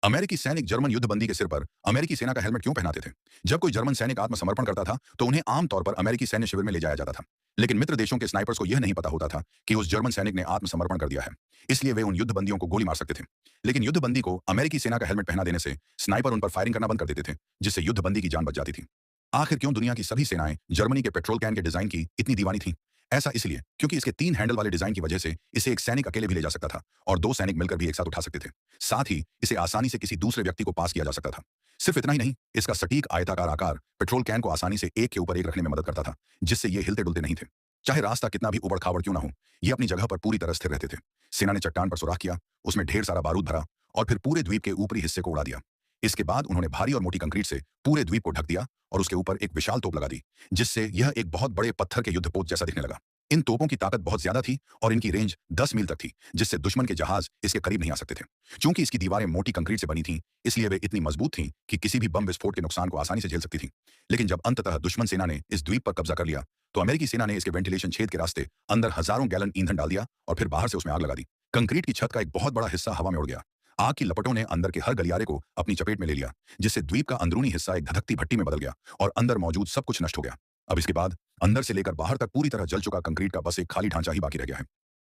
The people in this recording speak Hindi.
अमेरिकी सैनिक जर्मन युद्धबंदी के सिर पर अमेरिकी सेना का हेलमेट क्यों पहनाते थे? जब कोई जर्मन सैनिक आत्मसमर्पण करता था, तो उन्हें आमतौर पर अमेरिकी सैन्य शिविर में ले जाया जाता था। लेकिन मित्र देशों के स्नाइपर्स को यह नहीं पता होता था कि उस जर्मन सैनिक ने आत्मसमर्पण कर दिया है। इसलिए वे उन युद्धबंदियों को गोली मार सकते थे। लेकिन युद्धबंदी को अमेरिकी सेना का हेलमेट पहना देने से स्नाइपर उन पर फायरिंग करना बंद कर देते थे, जिससे युद्धबंदी की जान बच जाती थी। आखिर क्यों दुनिया की सभी सेनाएं जर्मनी के पेट्रोल कैन के डिजाइन की इतनी दीवानी थी? ऐसा इसलिए क्योंकि इसके 3 हैंडल वाले डिजाइन की वजह से इसे एक सैनिक अकेले भी ले जा सकता था और 2 सैनिक मिलकर भी एक साथ उठा सकते थे। साथ ही इसे आसानी से किसी दूसरे व्यक्ति को पास किया जा सकता था। सिर्फ इतना ही नहीं, इसका सटीक आयताकार आकार पेट्रोल कैन को आसानी से एक के ऊपर एक रखने में मदद करता था, जिससे ये हिलते-डुलते नहीं थे। चाहे रास्ता कितना भी उबड़-खाबड़ क्यों ना हो, ये अपनी जगह पर पूरी तरह स्थिर रहते थे। सेना ने चट्टान पर सुराख किया, उसमें ढेर सारा बारूद भरा और फिर पूरे द्वीप के ऊपरी हिस्से को उड़ा दिया। इसके बाद उन्होंने भारी और मोटी कंक्रीट से पूरे द्वीप को ढक दिया और उसके ऊपर एक विशाल तोप लगा दी, जिससे यह एक बहुत बड़े पत्थर के युद्धपोत जैसा दिखने लगा। इन तोपों की ताकत बहुत ज्यादा थी और इनकी रेंज 10 मील तक थी, जिससे दुश्मन के जहाज इसके करीब नहीं आ सकते थे। चूंकि इसकी दीवारें मोटी कंक्रीट से बनी थीं, इसलिए वे इतनी मजबूत थीं कि किसी भी बम विस्फोट के नुकसान को आसानी से झेल सकती थीं। लेकिन जब अंततः दुश्मन सेना ने इस द्वीप पर कब्जा कर लिया, तो अमेरिकी सेना ने इसके वेंटिलेशन छेद के रास्ते अंदर हजारों गैलन ईंधन डाल दिया और फिर बाहर से उसमें आग लगा दी। कंक्रीट की छत का एक बहुत बड़ा हिस्सा हवा में उड़ गया। आग की लपटों ने अंदर के हर गलियारे को अपनी चपेट में ले लिया, जिससे द्वीप का अंदरूनी हिस्सा एक धधकती भट्टी में बदल गया और अंदर मौजूद सब कुछ नष्ट हो गया। अब इसके बाद अंदर से लेकर बाहर तक पूरी तरह जल चुका कंक्रीट का बस एक खाली ढांचा ही बाकी रह गया है।